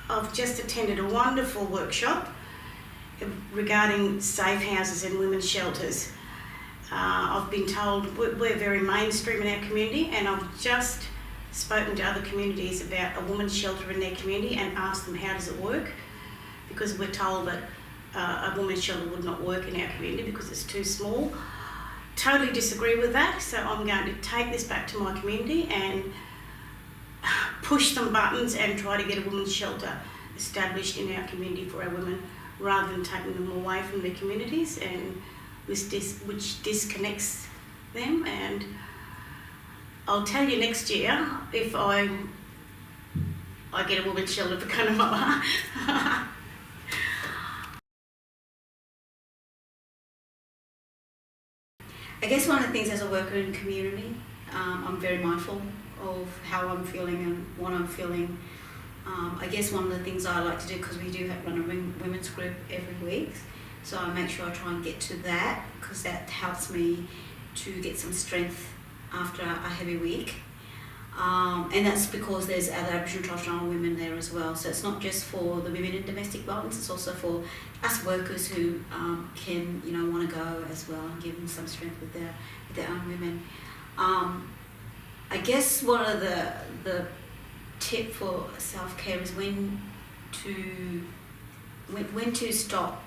I've just attended a wonderful workshop regarding safe houses and women's shelters. I've been told we're very mainstream in our community, and I've just spoken to other communities about a women's shelter in their community and asked them how does it work, because we're told that a women's shelter would not work in our community because it's too small. Totally disagree with that, so I'm going to take this back to my community and push some buttons and try to get a women's shelter established in our community for our women, rather than taking them away from their communities and which disconnects them. And I'll tell you next year if I get a women's shelter for Cunnamulla. I guess one of the things as a worker in community, I'm very mindful of how I'm feeling and what I'm feeling. I guess one of the things I like to do, because we do run a women's group every week, so I make sure I try and get to that, because that helps me to get some strength after a heavy week. And that's because there's other Aboriginal and Torres Strait Islander women there as well. So it's not just for the women in domestic violence, it's also for us workers who can, want to go as well and give them some strength with their own women. I guess one of the tip for self-care is when to stop.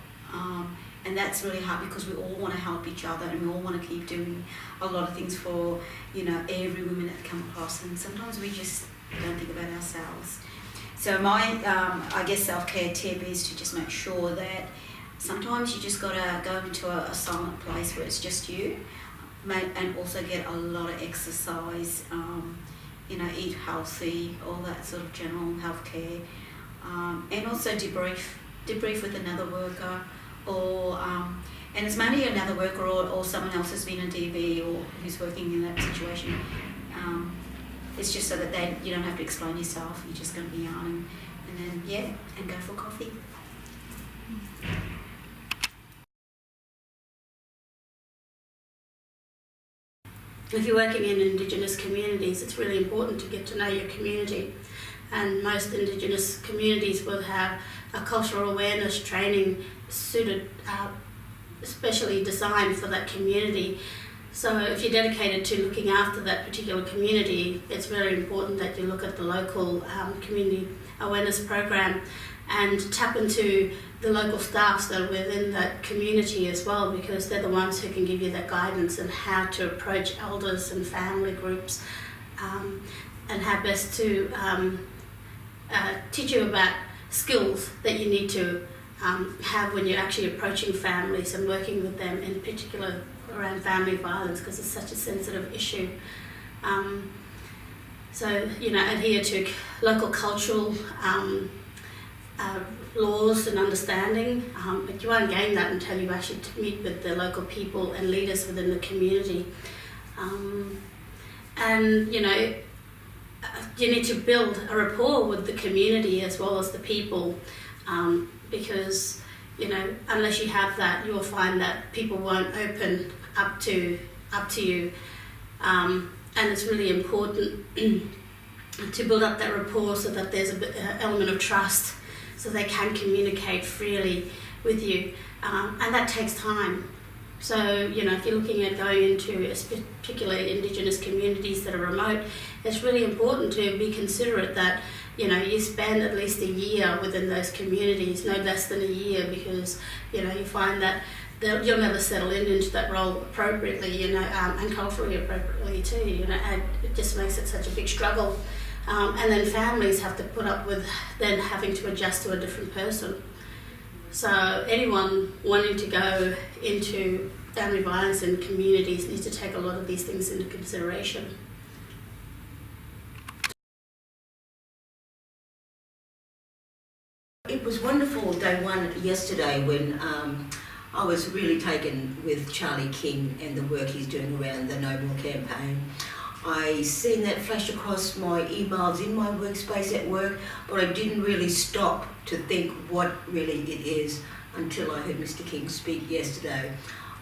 And that's really hard because we all want to help each other and we all want to keep doing a lot of things for, every woman that come across, and sometimes we just don't think about ourselves. So my, I guess, self-care tip is to just make sure that sometimes you just got to go into a silent place where it's just you, and also get a lot of exercise, eat healthy, all that sort of general health care, and also debrief with another worker, or and it's mainly another worker or someone else who's been a DV or who's working in that situation. It's just so that you don't have to explain yourself, you're just going to be yarning, and then and go for coffee. If you're working in Indigenous communities, it's really important to get to know your community. And most Indigenous communities will have a cultural awareness training suited, especially designed for that community. So if you're dedicated to looking after that particular community, it's very important that you look at the local community awareness program and tap into the local staffs that are within that community as well, because they're the ones who can give you that guidance on how to approach elders and family groups, and how best to teach you about skills that you need to have when you're actually approaching families and working with them, in particular around family violence, because it's such a sensitive issue. So, adhere to local cultural laws and understanding, but you won't gain that until you actually meet with the local people and leaders within the community. And, you need to build a rapport with the community as well as the people, because, unless you have that, you'll find that people won't open up to you. And it's really important to build up that rapport so that there's an element of trust, so they can communicate freely with you. And that takes time. So, if you're looking at going into particularly Indigenous communities that are remote, it's really important to be considerate that, you spend at least a year within those communities, no less than a year, because, you find that you'll never settle into that role appropriately, and culturally appropriately too, and it just makes it such a big struggle. And then families have to put up with then having to adjust to a different person. So anyone wanting to go into family violence in communities needs to take a lot of these things into consideration. It was wonderful day one yesterday when I was really taken with Charlie King and the work he's doing around the No More campaign. I seen that flash across my emails in my workspace at work, but I didn't really stop to think what really it is until I heard Mr. King speak yesterday.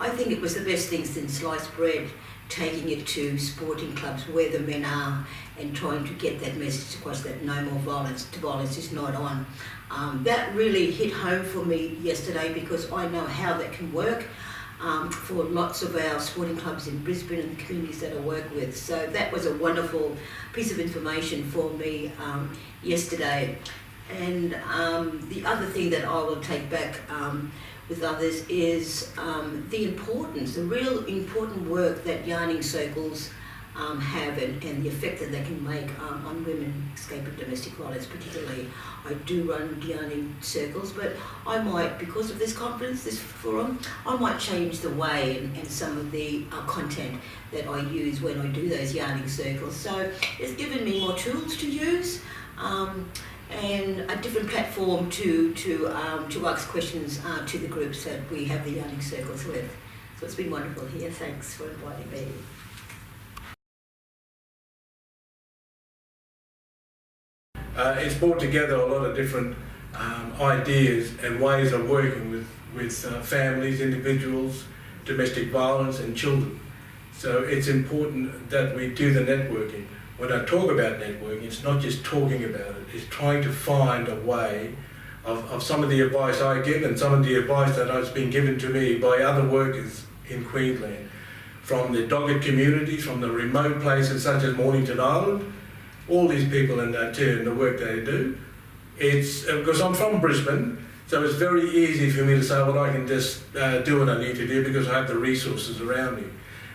I think it was the best thing since sliced bread, taking it to sporting clubs where the men are and trying to get that message across that no more violence, violence is not on. That really hit home for me yesterday because I know how that can work for lots of our sporting clubs in Brisbane and the communities that I work with. So that was a wonderful piece of information for me yesterday. And the other thing that I will take back with others is the real important work that yarning circles have and the effect that they can make on women escaping domestic violence particularly. I do run yarning circles, but I might, because of this conference, this forum, I might change the way and some of the content that I use when I do those yarning circles. So it's given me more tools to use and a different platform to ask questions to the groups that we have the yarning circles with. So it's been wonderful here. Thanks for inviting me. It's brought together a lot of different ideas and ways of working with families, individuals, domestic violence and children. So it's important that we do the networking. When I talk about networking, it's not just talking about it, it's trying to find a way of some of the advice I give and some of the advice that has been given to me by other workers in Queensland, from the Delegates communities, from the remote places such as Mornington Island, all these people in that turn, the work they do. It's because I'm from Brisbane, so it's very easy for me to say, well, I can just do what I need to do because I have the resources around me.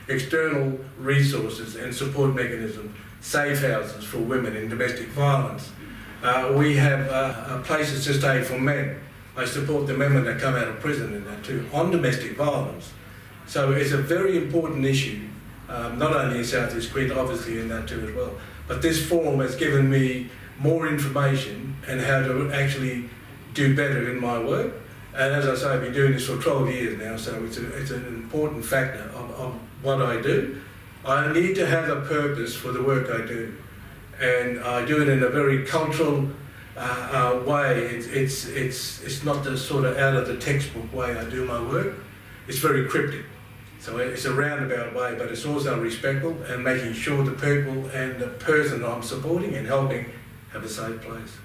External resources and support mechanisms, safe houses for women in domestic violence. We have places to stay for men. I support the men when they come out of prison in that too, on domestic violence. So it's a very important issue, not only in South East Queensland, obviously in that too as well. But this forum has given me more information and how to actually do better in my work. And as I say, I've been doing this for 12 years now, so it's an important factor of what I do. I need to have a purpose for the work I do. And I do it in a very cultural way. It's not the sort of out of the textbook way I do my work. It's very cryptic. So it's a roundabout way, but it's also respectful and making sure the people and the person I'm supporting and helping have a safe place.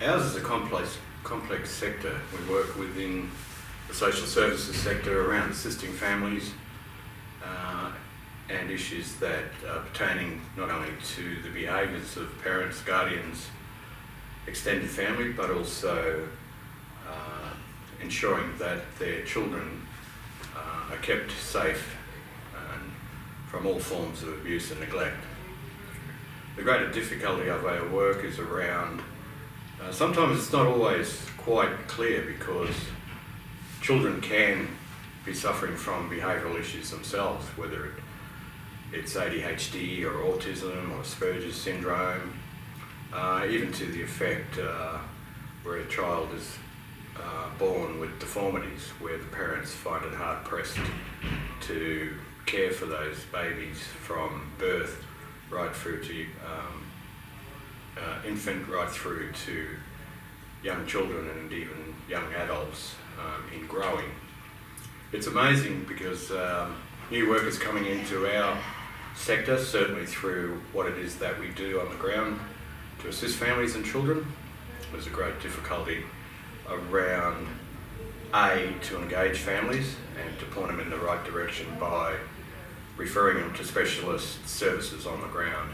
Ours is a complex sector. We work within the social services sector around assisting families and issues that are pertaining not only to the behaviours of parents, guardians, extended family, but also ensuring that their children are kept safe from all forms of abuse and neglect. The greater difficulty of our work is around, sometimes it's not always quite clear because children can be suffering from behavioural issues themselves, whether it's ADHD or autism or Asperger's syndrome, even to the effect where a child is born with deformities, where the parents find it hard pressed to care for those babies from birth right through to infant, right through to young children and even young adults in growing. It's amazing because new workers coming into our sector, certainly through what it is that we do on the ground to assist families and children, there's a great difficulty around to engage families and to point them in the right direction by referring them to specialist services on the ground.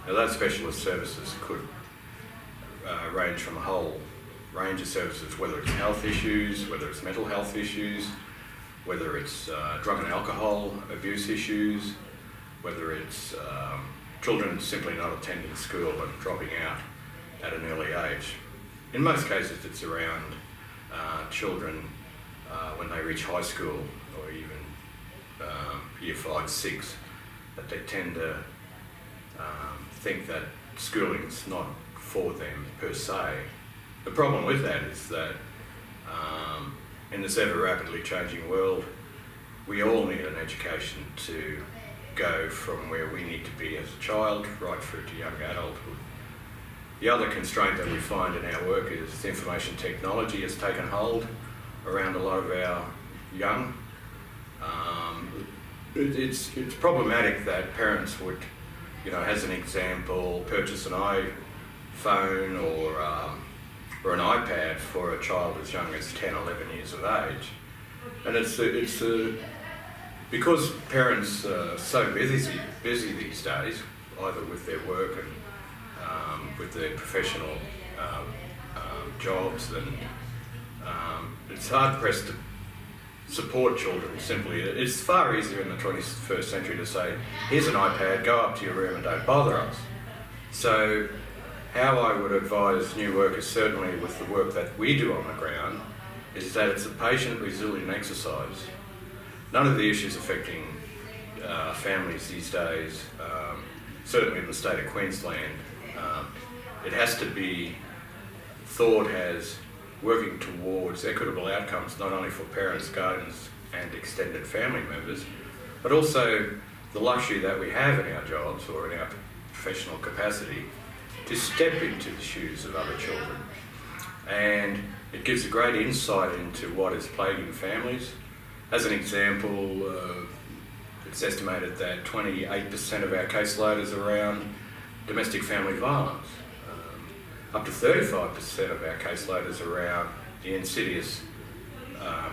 Now those specialist services could range from a whole range of services, whether it's health issues, whether it's mental health issues, whether it's drug and alcohol abuse issues, whether it's children simply not attending school and dropping out at an early age. In most cases it's around children when they reach high school or even year 5, 6, that they tend to think that schooling's not for them per se. The problem with that is that in this ever rapidly changing world, we all need an education to go from where we need to be as a child right through to young adulthood. The other constraint that we find in our work is information technology has taken hold around a lot of our young. It's problematic that parents would, as an example, purchase an iPhone or an iPad for a child as young as 10, 11 years of age. And it's because parents are so busy these days, either with their work and with their professional jobs, and it's hard pressed to support children simply. It's far easier in the 21st century to say, here's an iPad, go up to your room and don't bother us. So how I would advise new workers, certainly with the work that we do on the ground, is that it's a patient, resilient exercise. None of the issues affecting families these days, certainly in the state of Queensland, it has to be thought as working towards equitable outcomes, not only for parents, guardians and extended family members, but also the luxury that we have in our jobs or in our professional capacity to step into the shoes of other children. And it gives a great insight into what is plaguing families. As an example, it's estimated that 28% of our caseload is around domestic family violence. Up to 35% of our caseload is around the insidious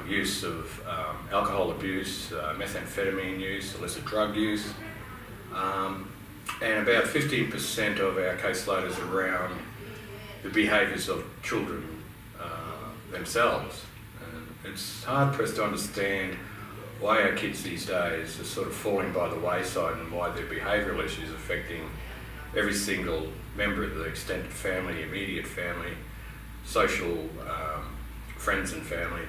use of alcohol abuse, methamphetamine use, illicit drug use, and about 15% of our caseload is around the behaviours of children themselves. And it's hard pressed to understand why our kids these days are sort of falling by the wayside and why their behavioural issues affecting every single member of the extended family, immediate family, social friends and family.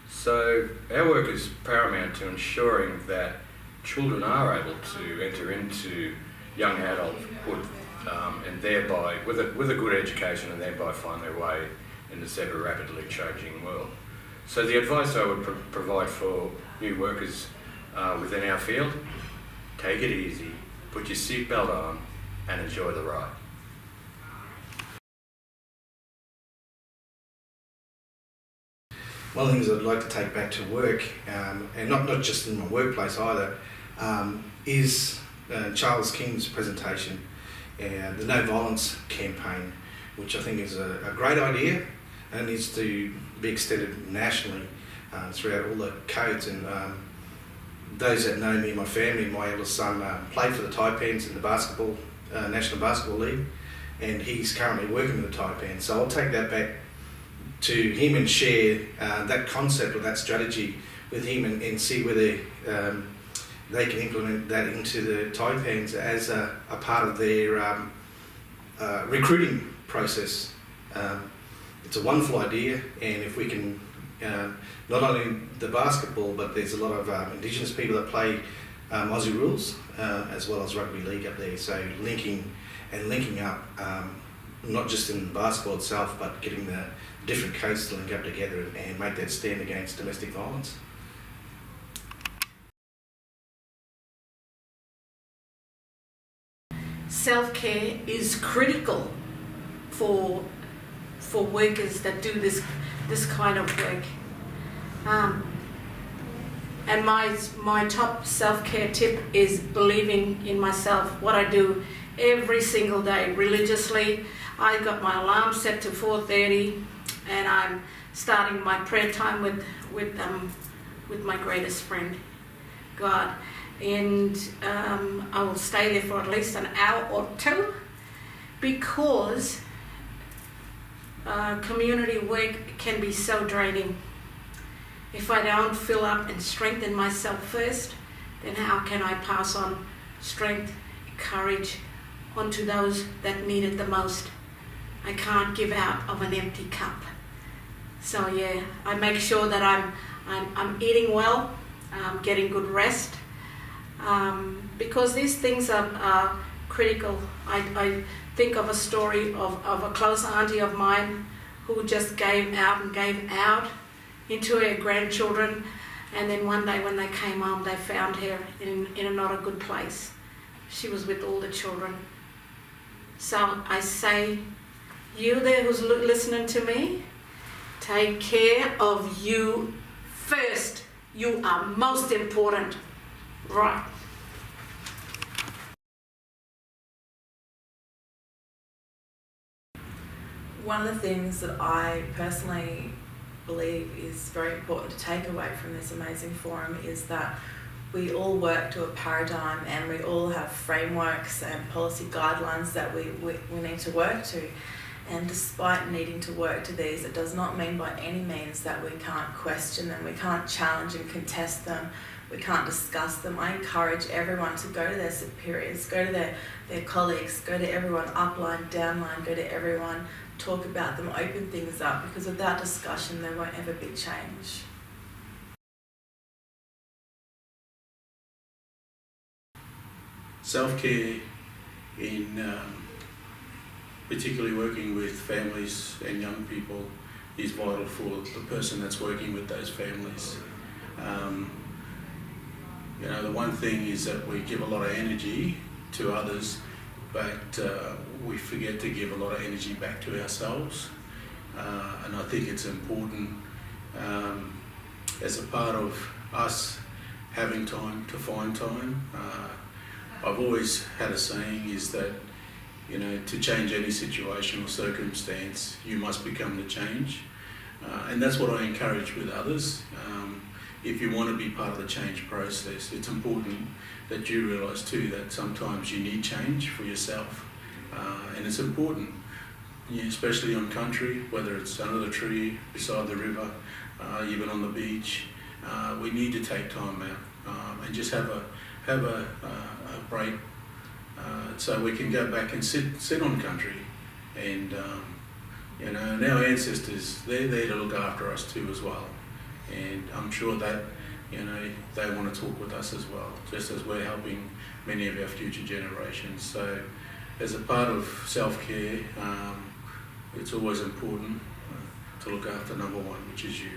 So our work is paramount to ensuring that children are able to enter into young adulthood and thereby, with a good education, and thereby find their way in this ever rapidly changing world. So the advice I would provide for new workers within our field, take it easy, put your seatbelt on and enjoy the ride. One of the things I'd like to take back to work, and not just in my workplace either, is Charles King's presentation, the No Violence campaign, which I think is a great idea and needs to be extended nationally throughout all the codes. And those that know me and my family, my eldest son played for the Taipans in the National Basketball League, and he's currently working with the Taipans. So I'll take that back to him and share that concept or that strategy with him and see whether they can implement that into the Taipans as a part of their recruiting process. It's a wonderful idea, and if we can, not only the basketball, but there's a lot of Indigenous people that play Aussie rules, as well as rugby league up there. So linking up, not just in basketball itself, but getting the different codes to link up together and make that stand against domestic violence. Self-care is critical for workers that do this kind of work. And my top self-care tip is believing in myself. What I do every single day religiously. I got my alarm set to 4:30, and I'm starting my prayer time with my greatest friend, God. And I will stay there for at least an hour or two, because community work can be so draining. If I don't fill up and strengthen myself first, then how can I pass on strength, courage onto those that need it the most? I can't give out of an empty cup. So yeah, I make sure that I'm eating well, getting good rest, because these things are critical. I think of a story of a close auntie of mine who just gave out into her grandchildren, and then one day when they came home, they found her in a not a good place. She was with all the children. So I say You there who's listening to me, take care of you first. You are most important. Right. One of the things that I personally believe is very important to take away from this amazing forum is that we all work to a paradigm and we all have frameworks and policy guidelines that we need to work to. And despite needing to work to these, it does not mean by any means that we can't question them, we can't challenge and contest them, we can't discuss them. I encourage everyone to go to their superiors, go to their colleagues, go to everyone upline, downline, go to everyone, talk about them, open things up, because without discussion there won't ever be change. Self-care in particularly working with families and young people is vital for the person that's working with those families. The one thing is that we give a lot of energy to others, but we forget to give a lot of energy back to ourselves. And I think it's important as a part of us having time to find time. I've always had a saying is that, to change any situation or circumstance, you must become the change. And that's what I encourage with others. If you want to be part of the change process, it's important that you realise too that sometimes you need change for yourself. And it's important, especially on country, whether it's under the tree, beside the river, even on the beach. We need to take time out and just have a break, so we can go back and sit on country, and and our ancestors, they're there to look after us too as well, and I'm sure that they want to talk with us as well, just as we're helping many of our future generations. So as a part of self-care, it's always important to look after number one, which is you.